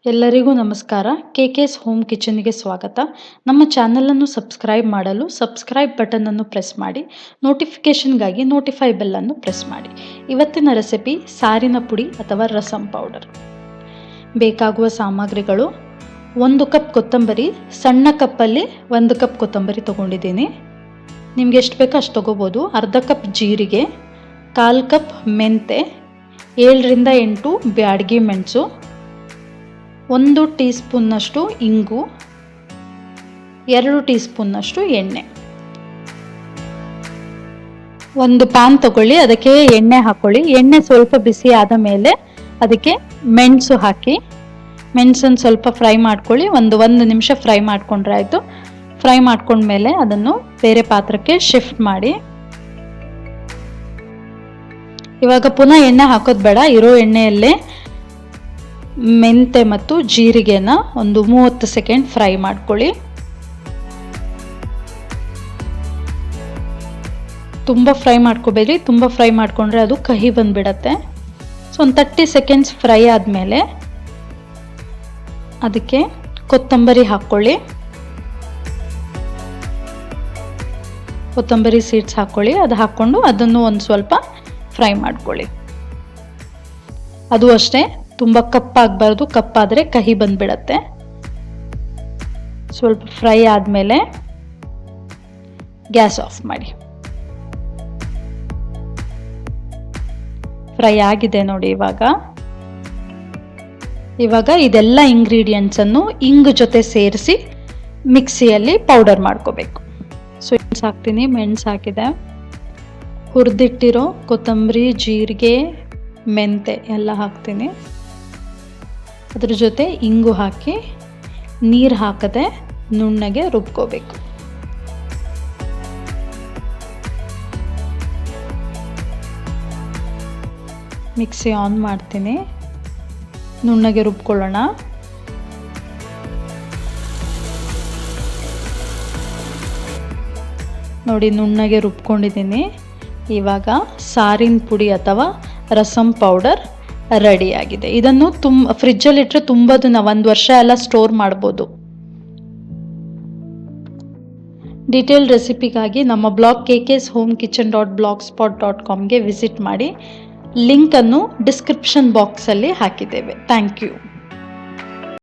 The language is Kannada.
ಎಲ್ಲರಿಗೂ ನಮಸ್ಕಾರ. ಕೆಕೆಸ್ ಹೋಮ್ ಕಿಚನ್ಗೆ ಸ್ವಾಗತ. ನಮ್ಮ ಚಾನಲನ್ನು ಸಬ್ಸ್ಕ್ರೈಬ್ ಮಾಡಲು ಸಬ್ಸ್ಕ್ರೈಬ್ ಬಟನ್ ಅನ್ನು ಪ್ರೆಸ್ ಮಾಡಿ, ನೋಟಿಫಿಕೇಷನ್ಗಾಗಿ ನೋಟಿಫೈ ಬೆಲ್ ಅನ್ನು ಪ್ರೆಸ್ ಮಾಡಿ. ಇವತ್ತಿನ ರೆಸಿಪಿ ಸಾರಿನ ಪುಡಿ ಅಥವಾ ರಸಂ ಪೌಡರ್. ಬೇಕಾಗುವ ಸಾಮಗ್ರಿಗಳು: 1 ಕಪ್ ಕೊತ್ತಂಬರಿ, ಸಣ್ಣ ಕಪ್ಪಲ್ಲಿ 1 ಕಪ್ ಕೊತ್ತಂಬರಿ ತಗೊಂಡಿದ್ದೀನಿ. ನಿಮ್ಗೆ ಎಷ್ಟು ಬೇಕೋ ಅಷ್ಟು ತಗೋಬೋದು. ಅರ್ಧ ಕಪ್ ಜೀರಿಗೆ, 1/4 ಕಪ್ ಮೆಂತೆ, 7 ರಿಂದ 8 ಬ್ಯಾಡಗಿ ಮೆಣಸು, 1 ಟೀ ಸ್ಪೂನ್ನಷ್ಟು ಇಂಗು, 2 ಟೀ ಸ್ಪೂನ್ನಷ್ಟು ಎಣ್ಣೆ. ಒಂದು ಪ್ಯಾನ್ ತಗೊಳ್ಳಿ, ಅದಕ್ಕೆ ಎಣ್ಣೆ ಹಾಕೊಳ್ಳಿ. ಎಣ್ಣೆ ಸ್ವಲ್ಪ ಬಿಸಿ ಆದ ಮೇಲೆ ಅದಕ್ಕೆ ಮೆಣಸು ಹಾಕಿ, ಮೆಣಸನ್ನು ಸ್ವಲ್ಪ ಫ್ರೈ ಮಾಡ್ಕೊಳ್ಳಿ. ಒಂದು ನಿಮಿಷ ಫ್ರೈ ಮಾಡ್ಕೊಂಡ್ರೆ ಆಯಿತು. ಫ್ರೈ ಮಾಡ್ಕೊಂಡ್ಮೇಲೆ ಅದನ್ನು ಬೇರೆ ಪಾತ್ರಕ್ಕೆ ಶಿಫ್ಟ್ ಮಾಡಿ. ಇವಾಗ ಪುನಃ ಎಣ್ಣೆ ಹಾಕೋದು ಬೇಡ, ಇರೋ ಎಣ್ಣೆಯಲ್ಲೇ ಮೆಂತೆ ಮತ್ತು ಜೀರಿಗೆನ ಒಂದು 30 ಸೆಕೆಂಡ್ ಫ್ರೈ ಮಾಡ್ಕೊಳ್ಳಿ. ತುಂಬ ಫ್ರೈ ಮಾಡ್ಕೋಬೇಡಿ, ತುಂಬ ಫ್ರೈ ಮಾಡ್ಕೊಂಡ್ರೆ ಅದು ಕಹಿ ಬಂದ್ಬಿಡತ್ತೆ. ಸೊ ಒಂದು 30 ಸೆಕೆಂಡ್ಸ್ ಫ್ರೈ ಆದಮೇಲೆ ಅದಕ್ಕೆ ಕೊತ್ತಂಬರಿ ಹಾಕ್ಕೊಳ್ಳಿ. ಕೊತ್ತಂಬರಿ ಸೀಡ್ಸ್ ಹಾಕ್ಕೊಳ್ಳಿ. ಅದು ಹಾಕ್ಕೊಂಡು ಅದನ್ನು ಒಂದು ಸ್ವಲ್ಪ ಫ್ರೈ ಮಾಡ್ಕೊಳ್ಳಿ. ಅದು ಅಷ್ಟೇ, ತುಂಬ ಕಪ್ಪಾಗಬಾರ್ದು, ಕಪ್ಪಾದರೆ ಕಹಿ ಬಂದ್ಬಿಡತ್ತೆ. ಸ್ವಲ್ಪ ಫ್ರೈ ಆದಮೇಲೆ ಗ್ಯಾಸ್ ಆಫ್ ಮಾಡಿ. ಫ್ರೈ ಆಗಿದೆ ನೋಡಿ. ಇವಾಗ ಇದೆಲ್ಲ ಇಂಗ್ರೀಡಿಯೆಂಟ್ಸನ್ನು ಇಂಗು ಜೊತೆ ಸೇರಿಸಿ ಮಿಕ್ಸಿಯಲ್ಲಿ ಪೌಡರ್ ಮಾಡ್ಕೋಬೇಕು. ಸೊ ಮೆಣಸು ಹಾಕ್ತೀನಿ, ಮೆಣಸು ಹಾಕಿದೆ. ಹುರಿದಿಟ್ಟಿರೋ ಕೊತ್ತಂಬರಿ, ಜೀರಿಗೆ, ಮೆಂತೆ ಎಲ್ಲ ಹಾಕ್ತೀನಿ. ಅದ್ರ ಜೊತೆ ಇಂಗು ಹಾಕಿ ನೀರು ಹಾಕದೆ ನುಣ್ಣಗೆ ರುಬ್ಕೋಬೇಕು. ಮಿಕ್ಸಿ ಆನ್ ಮಾಡ್ತೀನಿ, ನುಣ್ಣಗೆ ರುಬ್ಕೊಳ್ಳೋಣ. ನೋಡಿ, ನುಣ್ಣಗೆ ರುಬ್ಕೊಂಡಿದ್ದೀನಿ. ಇವಾಗ ಸಾರಿನ ಪುಡಿ ಅಥವಾ ರಸಂ ಪೌಡರ್ ರೆಡಿಯಾಗಿದೆ. ಇದನ್ನು ಫ್ರಿಜ್ಜಲ್ಲಿ ಇಟ್ಟರೆ ತುಂಬ ದಿನ, 1 ವರ್ಷ ಎಲ್ಲ ಸ್ಟೋರ್ ಮಾಡ್ಬೋದು. ಡೀಟೇಲ್ ರೆಸಿಪಿಗಾಗಿ ನಮ್ಮ ಬ್ಲಾಗ್ kkshomekitchen.blogspot.comಗೆ ವಿಸಿಟ್ ಮಾಡಿ. ಲಿಂಕನ್ನು ಡಿಸ್ಕ್ರಿಪ್ಷನ್ ಬಾಕ್ಸಲ್ಲಿ ಹಾಕಿದ್ದೇವೆ. Thank you.